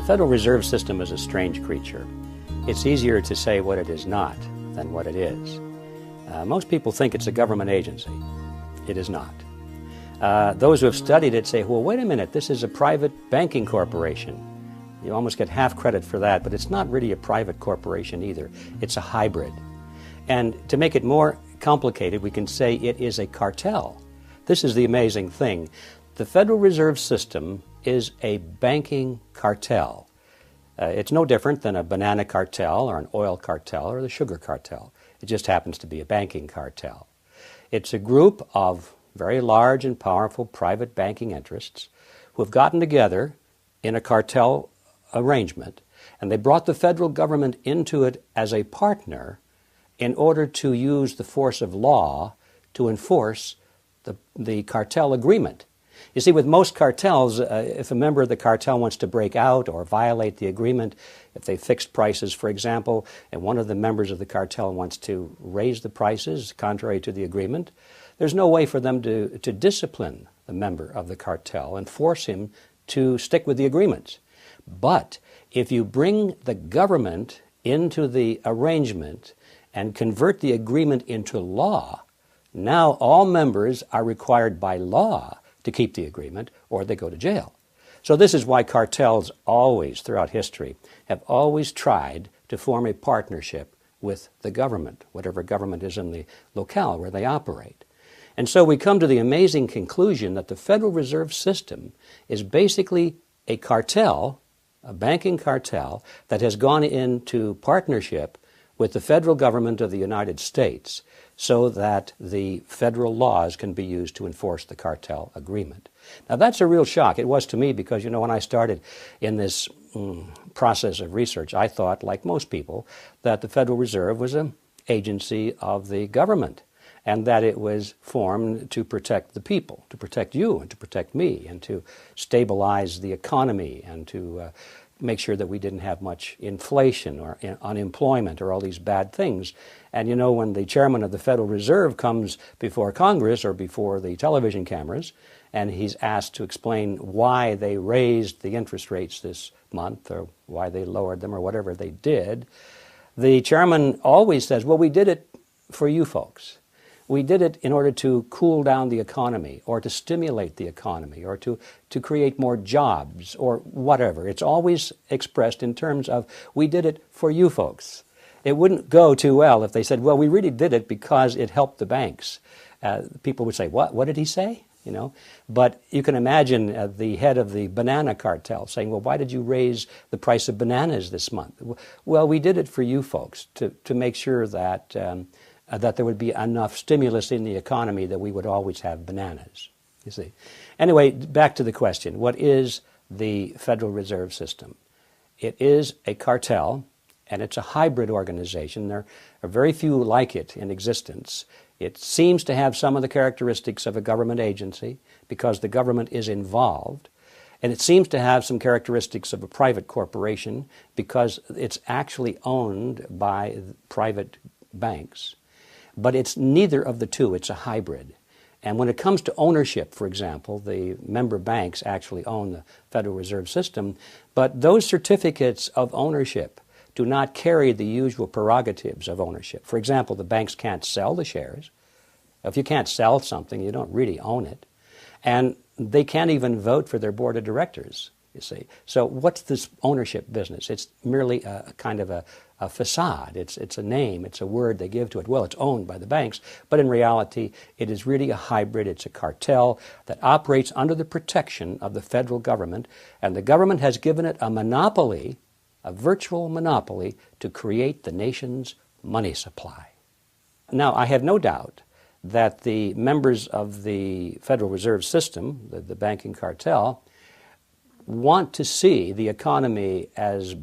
Federal Reserve System is a strange creature. It's easier to say what it is not than what it is. Most people think it's a government agency. It is not. Those who have studied it say, well, wait a minute, this is a private banking corporation. You almost get half credit for that, but it's not really a private corporation either. It's a hybrid. And to make it more complicated, we can say it is a cartel. This is the amazing thing. The Federal Reserve System is a banking cartel. It's no different than a banana cartel or an oil cartel or the sugar cartel. It just happens to be a banking cartel. It's a group of very large and powerful private banking interests who have gotten together in a cartel arrangement, and they brought the federal government into it as a partner in order to use the force of law to enforce the cartel agreement. You see, with most cartels, if a member of the cartel wants to break out or violate the agreement, if they fixed prices, for example, and one of the members of the cartel wants to raise the prices contrary to the agreement, there's no way for them to discipline the member of the cartel and force him to stick with the agreement. But if you bring the government into the arrangement and convert the agreement into law, now all members are required by law to keep the agreement, or they go to jail. So this is why cartels always, throughout history, have always tried to form a partnership with the government, whatever government is in the locale where they operate. And so we come to the amazing conclusion that the Federal Reserve System is basically a cartel, a banking cartel, that has gone into partnership with the federal government of the United States so that the federal laws can be used to enforce the cartel agreement. Now that's a real shock. It was to me because, you know, when I started in this process of research, I thought, like most people, that the Federal Reserve was an agency of the government and that it was formed to protect the people, to protect you and to protect me and to stabilize the economy and to make sure that we didn't have much inflation or unemployment or all these bad things. And you know, when the chairman of the Federal Reserve comes before Congress or before the television cameras and he's asked to explain why they raised the interest rates this month or why they lowered them or whatever they did, the chairman always says, well, we did it for you folks. We did it in order to cool down the economy or to stimulate the economy or to create more jobs or whatever. It's always expressed in terms of, we did it for you folks. It wouldn't go too well if they said, well, we really did it because it helped the banks. People would say, what did he say? You know, but you can imagine the head of the banana cartel saying, well, why did you raise the price of bananas this month? Well, we did it for you folks to make sure that that there would be enough stimulus in the economy that we would always have bananas, you see. Anyway, back to the question. What is the Federal Reserve System? It is a cartel, and it's a hybrid organization. There are very few like it in existence. It seems to have some of the characteristics of a government agency because the government is involved, and it seems to have some characteristics of a private corporation because it's actually owned by private banks. But it's neither of the two. It's a hybrid. And when it comes to ownership, for example, the member banks actually own the Federal Reserve System, but those certificates of ownership do not carry the usual prerogatives of ownership. For example, the banks can't sell the shares. If you can't sell something, you don't really own it. And they can't even vote for their board of directors, you see. So what's this ownership business? It's merely a kind of a facade. It's a name, it's a word they give to it. Well, it's owned by the banks, but in reality, it is really a hybrid. It's a cartel that operates under the protection of the federal government, and the government has given it a monopoly, a virtual monopoly, to create the nation's money supply. Now, I have no doubt that the members of the Federal Reserve System, the banking cartel, want to see the economy as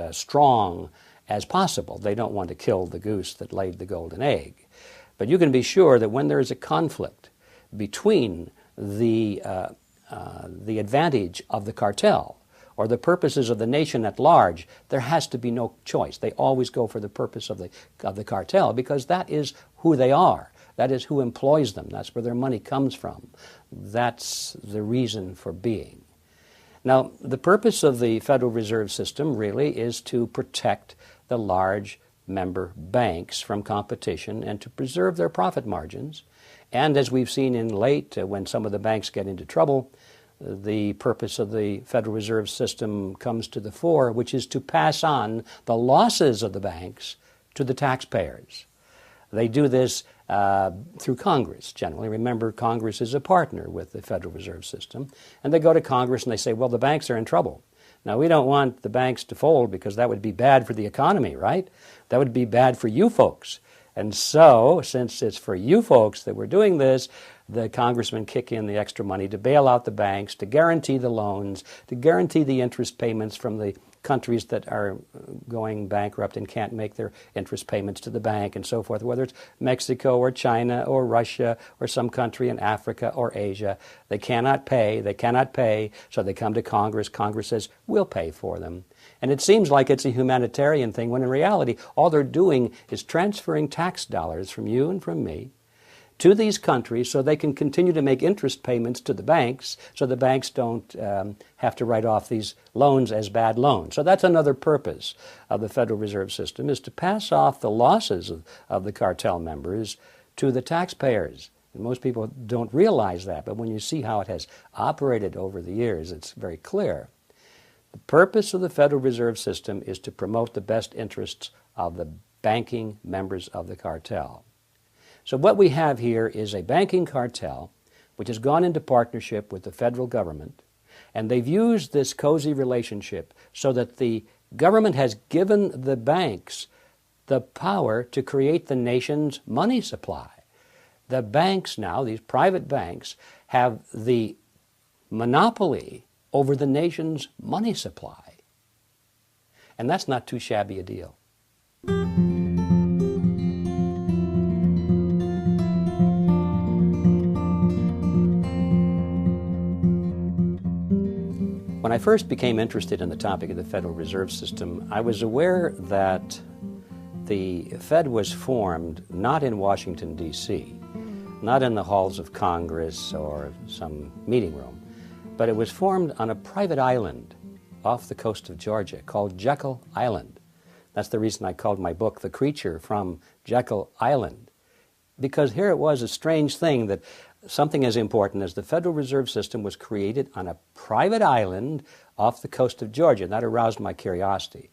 strong as possible. They don't want to kill the goose that laid the golden egg. But you can be sure that when there is a conflict between the advantage of the cartel or the purposes of the nation at large, there has to be no choice. They always go for the purpose of the cartel because that is who they are. That is who employs them. That's where their money comes from. That's the reason for being. Now, the purpose of the Federal Reserve System really is to protect the large member banks from competition and to preserve their profit margins. And as we've seen in late, when some of the banks get into trouble, the purpose of the Federal Reserve System comes to the fore, which is to pass on the losses of the banks to the taxpayers. They do this through Congress, generally. Remember, Congress is a partner with the Federal Reserve System. And they go to Congress and they say, well, the banks are in trouble. Now, we don't want the banks to fold because that would be bad for the economy, right? That would be bad for you folks. And so, since it's for you folks that we're doing this, the congressmen kick in the extra money to bail out the banks, to guarantee the loans, to guarantee the interest payments from the countries that are going bankrupt and can't make their interest payments to the bank and so forth, whether it's Mexico or China or Russia or some country in Africa or Asia. They cannot pay, so they come to Congress. Congress says, we'll pay for them. And it seems like it's a humanitarian thing, when in reality, all they're doing is transferring tax dollars from you and from me to these countries so they can continue to make interest payments to the banks, so the banks don't have to write off these loans as bad loans. So that's another purpose of the Federal Reserve System, is to pass off the losses of the cartel members to the taxpayers. And most people don't realize that, but when you see how it has operated over the years, it's very clear. The purpose of the Federal Reserve System is to promote the best interests of the banking members of the cartel. So what we have here is a banking cartel which has gone into partnership with the federal government, and they've used this cozy relationship so that the government has given the banks the power to create the nation's money supply. The banks now, these private banks, have the monopoly over the nation's money supply. And that's not too shabby a deal. When I first became interested in the topic of the Federal Reserve System, I was aware that the Fed was formed not in Washington, D.C., not in the halls of Congress or some meeting room, but it was formed on a private island off the coast of Georgia called Jekyll Island. That's the reason I called my book The Creature from Jekyll Island, because here it was a strange thing that something as important as the Federal Reserve System was created on a private island off the coast of Georgia, and that aroused my curiosity.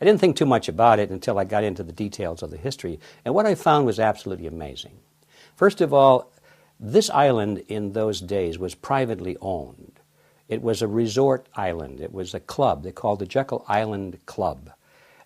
I didn't think too much about it until I got into the details of the history, and what I found was absolutely amazing. First of all, this island in those days was privately owned. It was a resort island. It was a club. They called the Jekyll Island Club.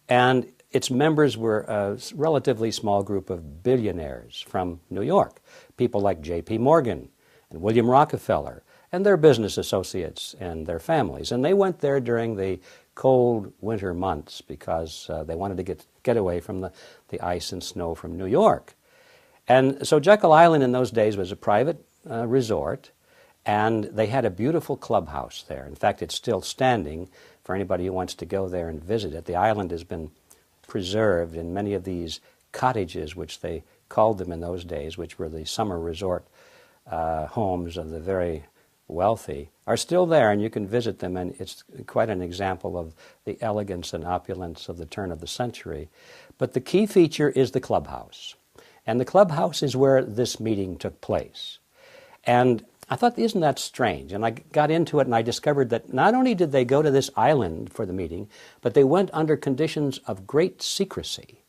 And its members were a relatively small group of billionaires from New York, people like J.P. Morgan and William Rockefeller and their business associates and their families. And they went there during the cold winter months because they wanted to get away from the ice and snow from New York. And so Jekyll Island in those days was a private resort, and they had a beautiful clubhouse there. In fact, it's still standing for anybody who wants to go there and visit it. The island has been preserved in many of these cottages, which they called them in those days, which were the summer resort homes of the very wealthy, are still there, and you can visit them, and it's quite an example of the elegance and opulence of the turn of the century. But the key feature is the clubhouse. And the clubhouse is where this meeting took place. And I thought, isn't that strange? And I got into it and I discovered that not only did they go to this island for the meeting, but they went under conditions of great secrecy.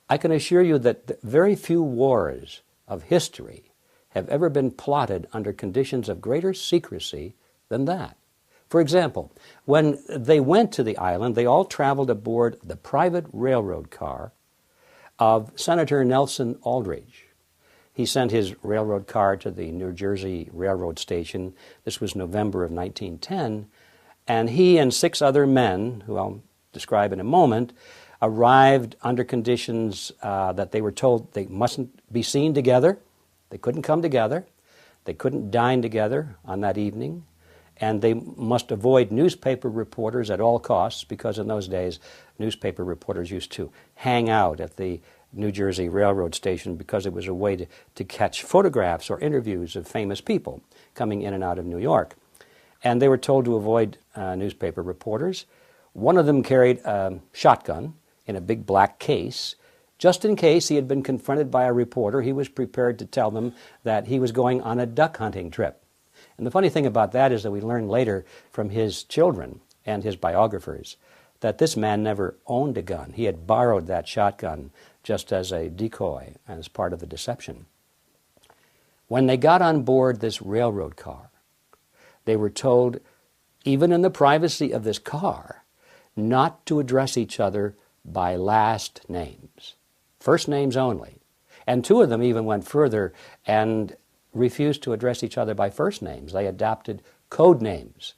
I can assure you that very few wars of history have ever been plotted under conditions of greater secrecy than that. For example, when they went to the island, they all traveled aboard the private railroad car of Senator Nelson Aldrich. He sent his railroad car to the New Jersey Railroad Station. This was November of 1910, and he and 6 other men, who I'll describe in a moment, arrived under conditions that they were told they mustn't be seen together. They couldn't come together. They couldn't dine together on that evening. And they must avoid newspaper reporters at all costs, because in those days, newspaper reporters used to hang out at the New Jersey Railroad Station because it was a way to catch photographs or interviews of famous people coming in and out of New York. and they were told to avoid newspaper reporters. One of them carried a shotgun in a big black case. Just in case he had been confronted by a reporter, he was prepared to tell them that he was going on a duck hunting trip. And the funny thing about that is that we learned later from his children and his biographers that this man never owned a gun. He had borrowed that shotgun just as a decoy and as part of the deception. When they got on board this railroad car, they were told, even in the privacy of this car, not to address each other by last names, first names only. And two of them even went further and refused to address each other by first names. They adopted code names.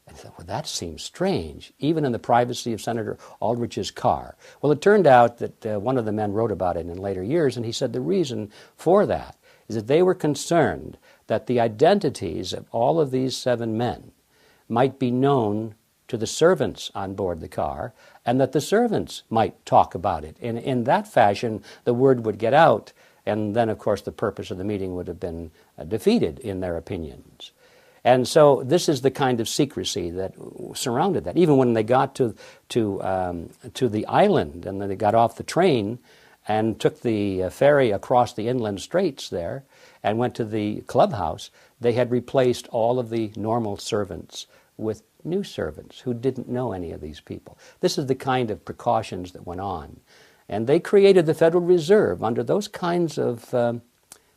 And I thought, well, that seems strange, even in the privacy of Senator Aldrich's car. Well, it turned out that one of the men wrote about it in later years, and he said the reason for that is that they were concerned that the identities of all of these 7 men might be known to the servants on board the car, and that the servants might talk about it. And in that fashion, the word would get out, and then, of course, the purpose of the meeting would have been defeated in their opinions. And so this is the kind of secrecy that surrounded that. Even when they got to the island, and then they got off the train and took the ferry across the inland straits there and went to the clubhouse, they had replaced all of the normal servants with new servants who didn't know any of these people. This is the kind of precautions that went on. And they created the Federal Reserve under those kinds of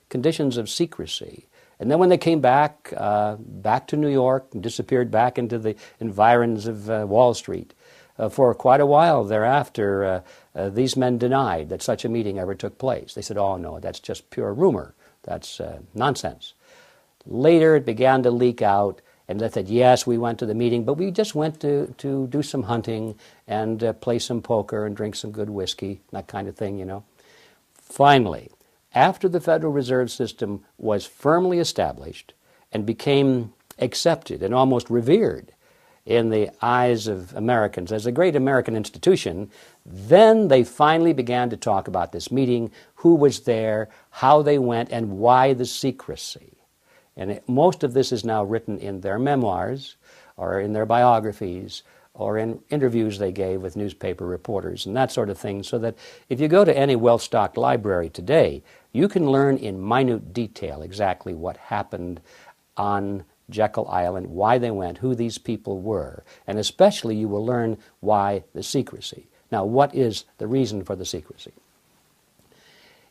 conditions of secrecy. And then when they came back to New York, and disappeared back into the environs of Wall Street, for quite a while thereafter, these men denied that such a meeting ever took place. They said, oh no, that's just pure rumor. That's nonsense. Later it began to leak out, and they said, yes, we went to the meeting, but we just went to do some hunting and play some poker and drink some good whiskey, that kind of thing, you know. Finally, after the Federal Reserve System was firmly established and became accepted and almost revered in the eyes of Americans as a great American institution, then they finally began to talk about this meeting, who was there, how they went, and why the secrecy. And most of this is now written in their memoirs or in their biographies or in interviews they gave with newspaper reporters and that sort of thing, so that if you go to any well-stocked library today, you can learn in minute detail exactly what happened on Jekyll Island, why they went, who these people were, and especially you will learn why the secrecy. Now, what is the reason for the secrecy?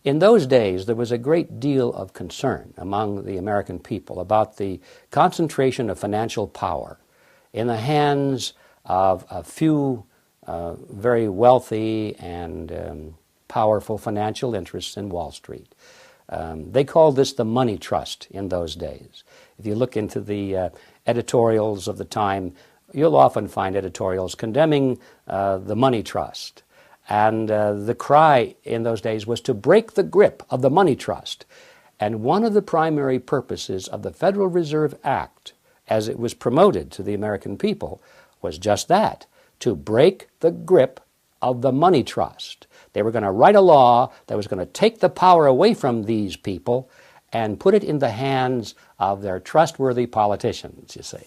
In those days, there was a great deal of concern among the American people about the concentration of financial power in the hands of a few very wealthy and powerful financial interests in Wall Street. They called this the money trust in those days. If you look into the editorials of the time, you'll often find editorials condemning the money trust. And the cry in those days was to break the grip of the money trust. And one of the primary purposes of the Federal Reserve Act, as it was promoted to the American people, was just that, to break the grip of the money trust. They were going to write a law that was going to take the power away from these people and put it in the hands of their trustworthy politicians, you see.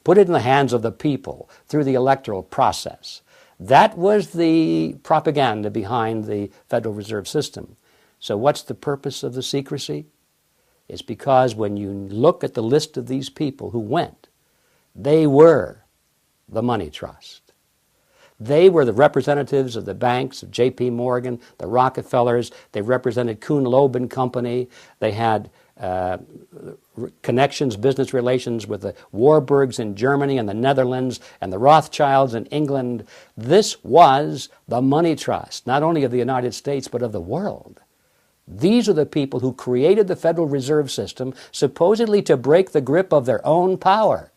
Put it in the hands of the people through the electoral process. That was the propaganda behind the Federal Reserve System. So what's the purpose of the secrecy? It's because when you look at the list of these people who went, they were the money trust. They were the representatives of the banks, of J.P. Morgan, the Rockefellers. They represented Kuhn, Loeb and Company. They had connections, business relations with the Warburgs in Germany and the Netherlands and the Rothschilds in England. This was the money trust, not only of the United States, but of the world. These are the people who created the Federal Reserve System, supposedly to break the grip of their own power.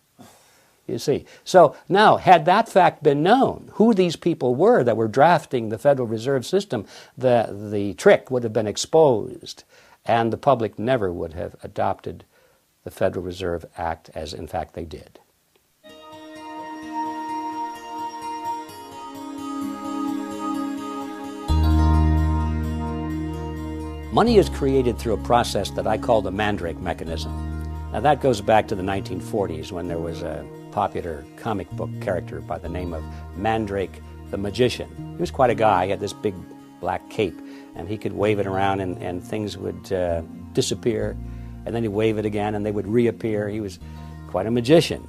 You see. So now, had that fact been known, who these people were that were drafting the Federal Reserve System, the trick would have been exposed, and the public never would have adopted the Federal Reserve Act as, in fact, they did. Money is created through a process that I call the Mandrake mechanism. Now that goes back to the 1940s when there was a popular comic book character by the name of Mandrake the Magician. He was quite a guy. He had this big black cape, and he could wave it around and things would disappear, and then he'd wave it again and they would reappear. He was quite a magician.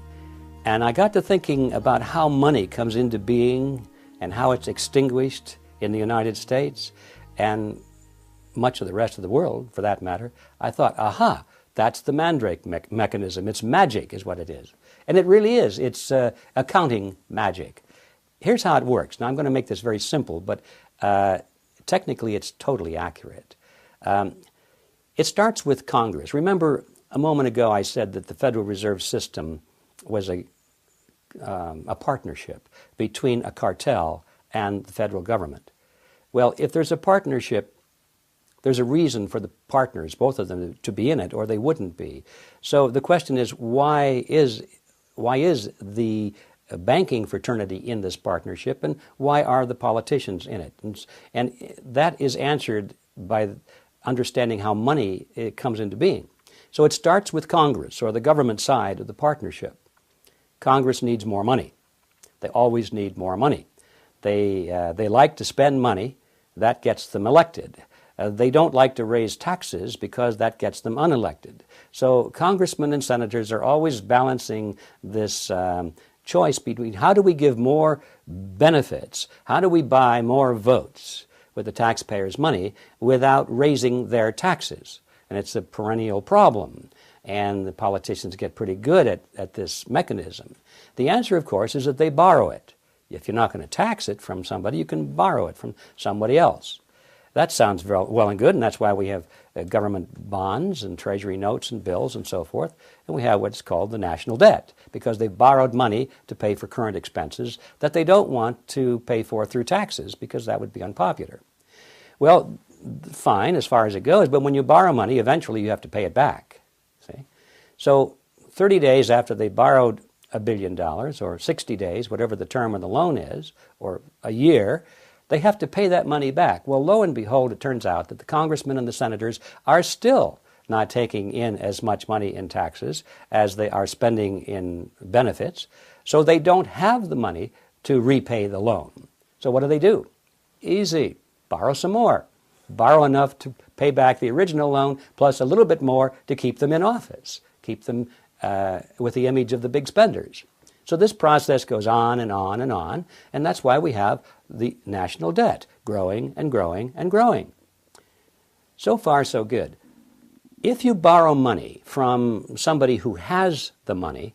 And I got to thinking about how money comes into being and how it's extinguished in the United States and much of the rest of the world, for that matter. I thought, aha, that's the Mandrake mechanism. It's magic is what it is. And it really is. It's accounting magic. Here's how it works. Now, I'm going to make this very simple, but technically it's totally accurate. It starts with Congress. Remember, a moment ago I said that the Federal Reserve System was a partnership between a cartel and the federal government. Well, if there's a partnership, there's a reason for the partners, both of them, to be in it, or they wouldn't be. So the question is, why is the banking fraternity in this partnership, and why are the politicians in it? And that is answered by understanding how money comes into being. So it starts with Congress, or the government side of the partnership. Congress needs more money. They always need more money. They like to spend money. That gets them elected. They don't like to raise taxes because that gets them unelected. So congressmen and senators are always balancing this choice between how do we give more benefits, how do we buy more votes with the taxpayers' money without raising their taxes. And it's a perennial problem. And the politicians get pretty good at this mechanism. The answer, of course, is that they borrow it. If you're not going to tax it from somebody, you can borrow it from somebody else. That sounds well and good, and that's why we have government bonds and treasury notes and bills and so forth, and we have what's called the national debt, because they've borrowed money to pay for current expenses that they don't want to pay for through taxes, because that would be unpopular. Well, fine as far as it goes, but when you borrow money, eventually you have to pay it back. See? So 30 days after they borrowed $1 billion, or 60 days, whatever the term of the loan is, or a year, they have to pay that money back. Well, lo and behold, it turns out that the congressmen and the senators are still not taking in as much money in taxes as they are spending in benefits, so they don't have the money to repay the loan. So what do? Easy. Borrow some more. Borrow enough to pay back the original loan, plus a little bit more to keep them in office, keep them with the image of the big spenders. So this process goes on and on and on, and that's why we have the national debt growing and growing and growing. So far, so good. If you borrow money from somebody who has the money,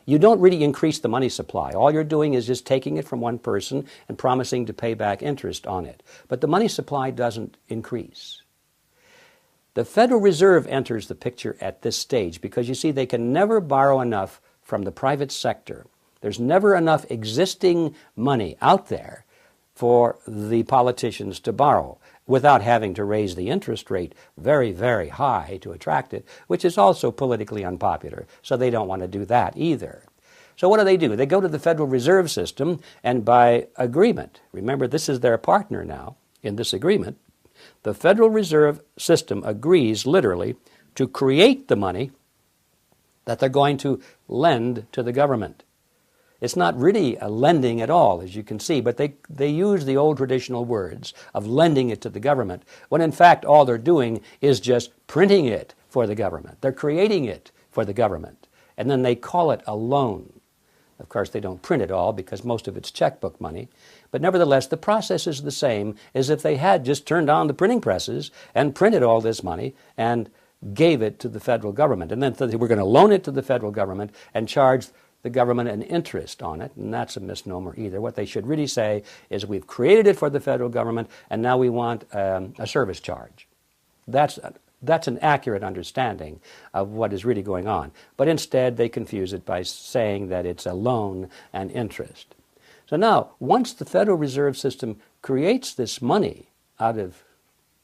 you don't really increase the money supply. All you're doing is just taking it from one person and promising to pay back interest on it. But the money supply doesn't increase. The Federal Reserve enters the picture at this stage because, you see, they can never borrow enough from the private sector. There's never enough existing money out there for the politicians to borrow without having to raise the interest rate very, very high to attract it, which is also politically unpopular. So they don't want to do that either. So what do? They go to the Federal Reserve System, and by agreement, remember this is their partner now in this agreement, the Federal Reserve System agrees literally to create the money that they're going to lend to the government. It's not really a lending at all, as you can see, but they use the old traditional words of lending it to the government, when in fact all they're doing is just printing it for the government. They're creating it for the government, and then they call it a loan. Of course, they don't print it all because most of it's checkbook money, but nevertheless, the process is the same as if they had just turned on the printing presses and printed all this money and gave it to the federal government. And then they were going to loan it to the federal government and charge the government an interest on it, and that's a misnomer either. What they should really say is, we've created it for the federal government, and now we want a service charge. That's an accurate understanding of what is really going on. But instead, they confuse it by saying that it's a loan and interest. So now, once the Federal Reserve System creates this money out of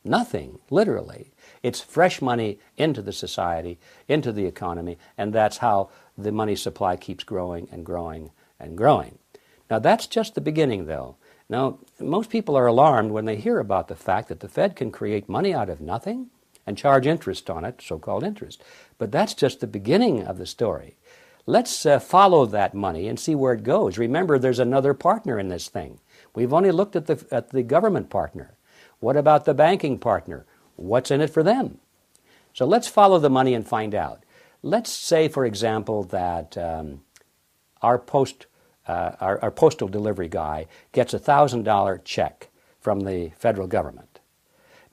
nothing, literally, it's fresh money into the society, into the economy, and that's how the money supply keeps growing and growing and growing. Now, that's just the beginning, though. Now, most people are alarmed when they hear about the fact that the Fed can create money out of nothing. and charge interest on it, so-called interest. But that's just the beginning of the story. Let's follow that money and see where it goes. Remember, there's another partner in this thing. We've only looked at the government partner. What about the banking partner? What's in it for them? So let's follow the money and find out. Let's say, for example, that our postal delivery guy gets a $1,000 check from the federal government.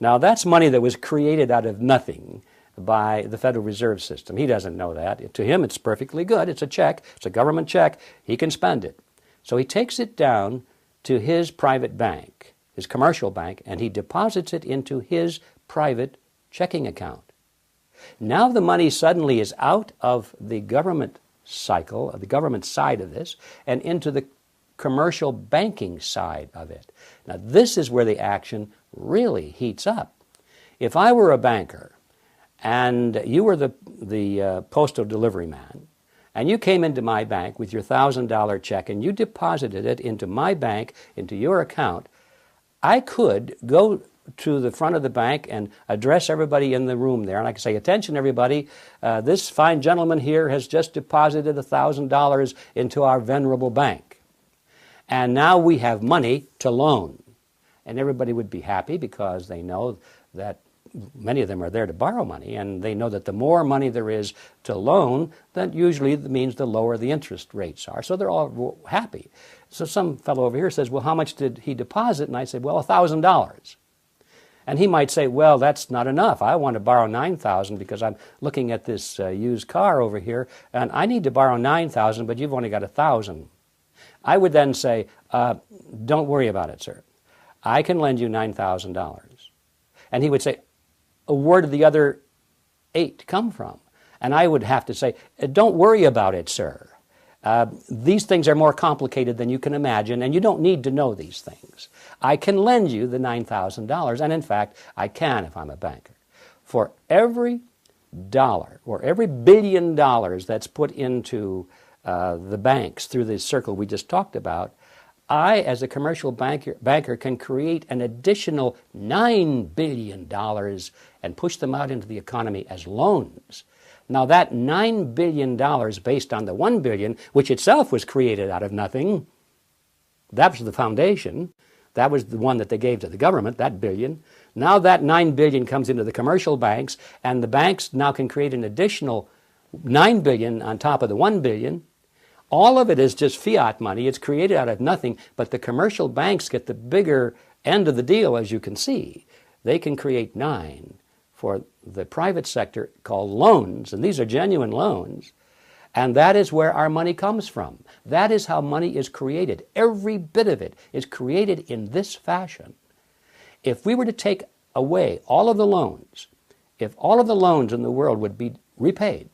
Now, that's money that was created out of nothing by the Federal Reserve System. He doesn't know that. To him, it's perfectly good. It's a check. It's a government check. He can spend it. So he takes it down to his private bank, his commercial bank, and he deposits it into his private checking account. Now the money suddenly is out of the government cycle, the government side of this, and into the commercial banking side of it. Now this is where the action really heats up. If I were a banker and you were the postal delivery man, and you came into my bank with your $1,000 check and you deposited it into my bank, into your account, I could go to the front of the bank and address everybody in the room there, and I could say, attention everybody, this fine gentleman here has just deposited $1,000 into our venerable bank. And now we have money to loan. And everybody would be happy because they know that many of them are there to borrow money, and they know that the more money there is to loan, that usually means the lower the interest rates are. So they're all happy. So some fellow over here says, well, how much did he deposit? And I said, well, $1,000. And he might say, well, that's not enough. I want to borrow $9,000 because I'm looking at this used car over here, and I need to borrow $9,000, but you've only got $1,000. I would then say, don't worry about it, sir. I can lend you $9,000. And he would say, where did the other 8 come from? And I would have to say, don't worry about it, sir. These things are more complicated than you can imagine, and you don't need to know these things. I can lend you the $9,000, and in fact, I can if I'm a banker. For every dollar, or every $1 billion that's put into the banks through the circle we just talked about, I, as a commercial banker, can create an additional $9 billion and push them out into the economy as loans. Now that $9 billion based on the $1 billion, which itself was created out of nothing, that was the foundation. That was the one that they gave to the government, that billion. Now that $9 billion comes into the commercial banks, and the banks now can create an additional $9 billion on top of the $1 billion. All of it is just fiat money. It's created out of nothing, but the commercial banks get the bigger end of the deal, as you can see. They can create 9 for the private sector called loans, and these are genuine loans, and that is where our money comes from. That is how money is created. Every bit of it is created in this fashion. If we were to take away all of the loans, if all of the loans in the world would be repaid,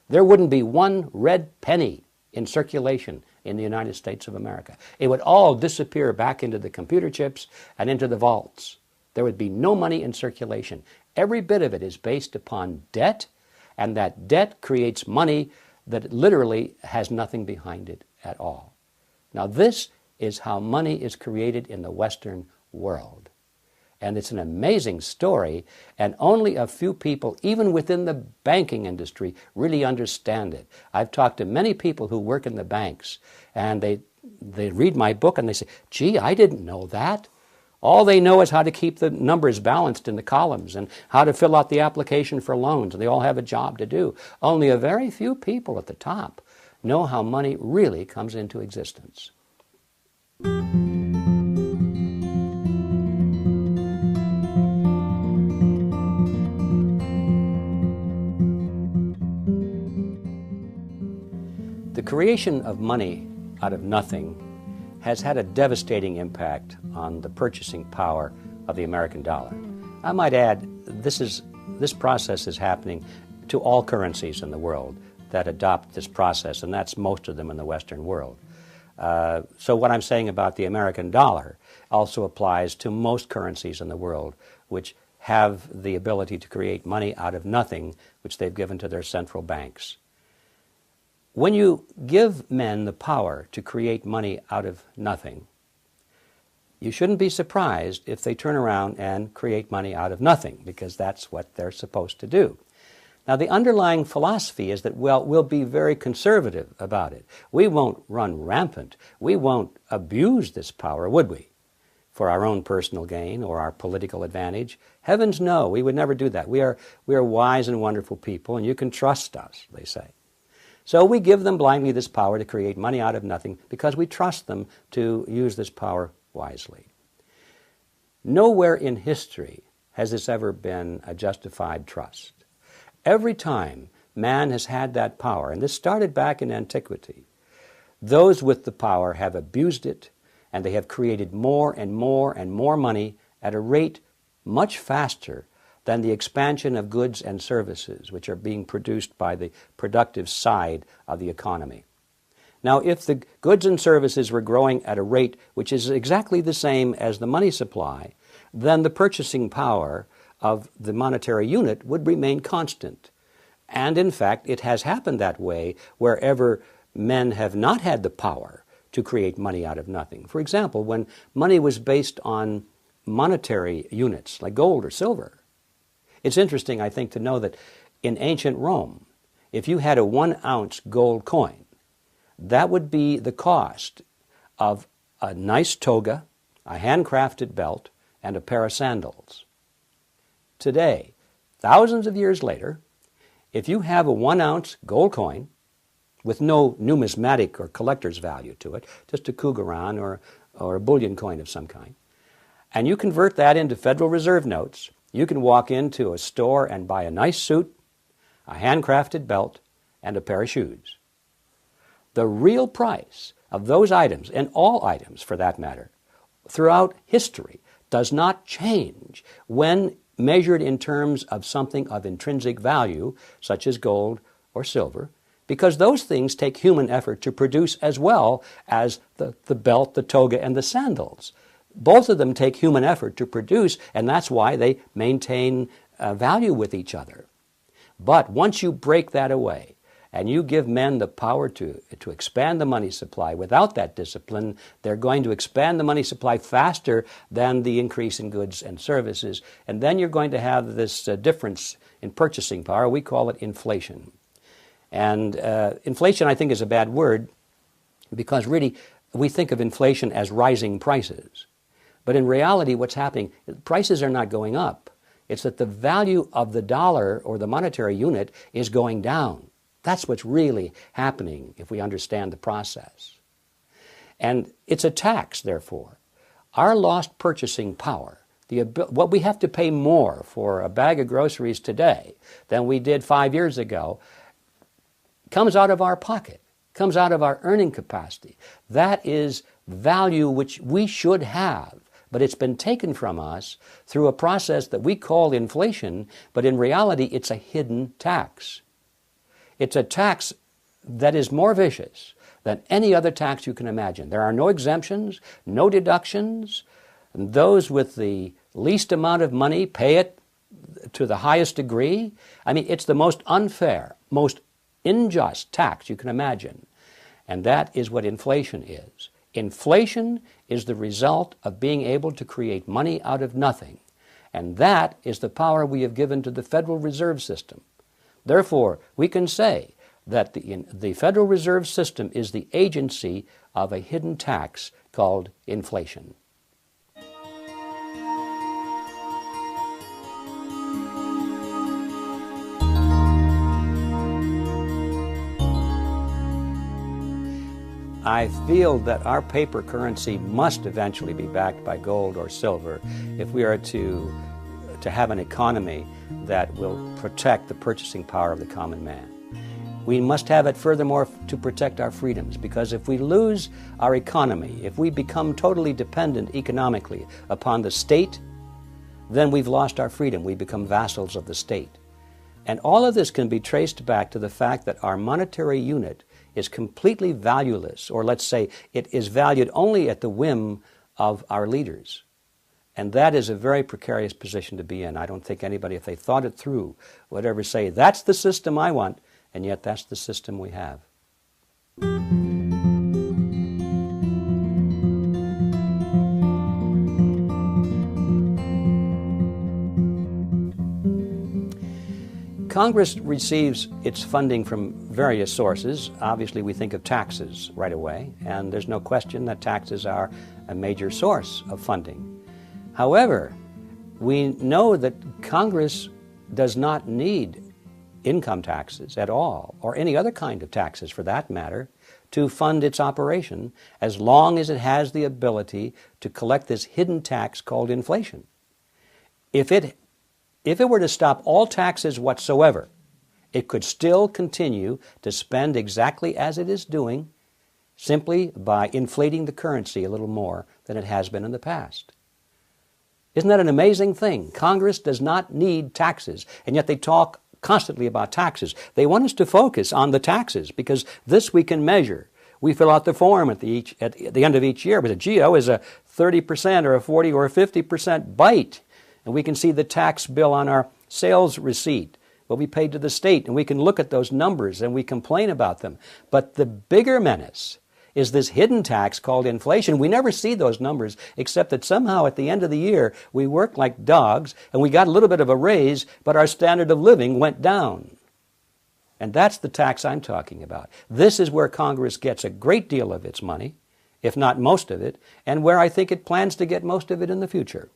there wouldn't be one red penny in circulation in the United States of America. It would all disappear back into the computer chips and into the vaults. There would be no money in circulation. Every bit of it is based upon debt, and that debt creates money that literally has nothing behind it at all. Now this is how money is created in the Western world. And it's an amazing story, and only a few people, even within the banking industry, really understand it. I've talked to many people who work in the banks, and they read my book and they say, gee, I didn't know that. All they know is how to keep the numbers balanced in the columns and how to fill out the application for loans, and they all have a job to do. Only a very few people at the top know how money really comes into existence. The creation of money out of nothing has had a devastating impact on the purchasing power of the American dollar. I might add, this process is happening to all currencies in the world that adopt this process, and that's most of them in the Western world. So what I'm saying about the American dollar also applies to most currencies in the world which have the ability to create money out of nothing, which they've given to their central banks. When you give men the power to create money out of nothing, you shouldn't be surprised if they turn around and create money out of nothing, because that's what they're supposed to do. Now, the underlying philosophy is that, well, we'll be very conservative about it. We won't run rampant. We won't abuse this power, would we, for our own personal gain or our political advantage? Heavens no, we would never do that. We are wise and wonderful people, and you can trust us, they say. So we give them blindly this power to create money out of nothing because we trust them to use this power wisely. Nowhere in history has this ever been a justified trust. Every time man has had that power, and this started back in antiquity, those with the power have abused it, and they have created more and more and more money at a rate much faster than the expansion of goods and services which are being produced by the productive side of the economy. Now, if the goods and services were growing at a rate which is exactly the same as the money supply, then the purchasing power of the monetary unit would remain constant. And in fact, it has happened that way wherever men have not had the power to create money out of nothing. For example, when money was based on monetary units like gold or silver. It's interesting, I think, to know that in ancient Rome, if you had a 1-ounce gold coin, that would be the cost of a nice toga, a handcrafted belt, and a pair of sandals. Today, thousands of years later, if you have a 1-ounce gold coin with no numismatic or collector's value to it, just a cougaran or a bullion coin of some kind, and you convert that into Federal Reserve notes, you can walk into a store and buy a nice suit, a handcrafted belt, and a pair of shoes. The real price of those items, and all items for that matter, throughout history, does not change when measured in terms of something of intrinsic value, such as gold or silver, because those things take human effort to produce as well as the belt, the toga, and the sandals. Both of them take human effort to produce, and that's why they maintain value with each other. But once you break that away, and you give men the power to expand the money supply without that discipline, they're going to expand the money supply faster than the increase in goods and services. And then you're going to have this difference in purchasing power. We call it inflation. And inflation, I think, is a bad word because really we think of inflation as rising prices. But in reality, what's happening, prices are not going up. It's that the value of the dollar or the monetary unit is going down. That's what's really happening if we understand the process. And it's a tax, therefore. Our lost purchasing power, what we have to pay more for a bag of groceries today than we did 5 years ago, comes out of our pocket, comes out of our earning capacity. That is value which we should have, but it's been taken from us through a process that we call inflation, but in reality it's a hidden tax. It's a tax that is more vicious than any other tax you can imagine. There are no exemptions, no deductions. And those with the least amount of money pay it to the highest degree. I mean, it's the most unfair, most unjust tax you can imagine. And that is what inflation is. Inflation is the result of being able to create money out of nothing. And that is the power we have given to the Federal Reserve System. Therefore, we can say that the Federal Reserve System is the agency of a hidden tax called inflation. I feel that our paper currency must eventually be backed by gold or silver if we are to have an economy that will protect the purchasing power of the common man. We must have it furthermore to protect our freedoms, because if we lose our economy, if we become totally dependent economically upon the state, then we've lost our freedom. We become vassals of the state. And all of this can be traced back to the fact that our monetary unit is completely valueless, or let's say it is valued only at the whim of our leaders. And that is a very precarious position to be in. I don't think anybody, if they thought it through, would ever say, that's the system I want, and yet that's the system we have. Congress receives its funding from various sources. Obviously, we think of taxes right away, and there's no question that taxes are a major source of funding. However, we know that Congress does not need income taxes at all, or any other kind of taxes for that matter, to fund its operation, as long as it has the ability to collect this hidden tax called inflation. If it were to stop all taxes whatsoever, it could still continue to spend exactly as it is doing, simply by inflating the currency a little more than it has been in the past. Isn't that an amazing thing? Congress does not need taxes, and yet they talk constantly about taxes. They want us to focus on the taxes because this we can measure. We fill out the form at the end of each year, but a GEO is a 30% or a 40 or a 50% bite. And we can see the tax bill on our sales receipt, what we paid to the state, and we can look at those numbers and we complain about them. But the bigger menace is this hidden tax called inflation. We never see those numbers, except that somehow at the end of the year we worked like dogs and we got a little bit of a raise, but our standard of living went down. And that's the tax I'm talking about. This is where Congress gets a great deal of its money, if not most of it, and where I think it plans to get most of it in the future.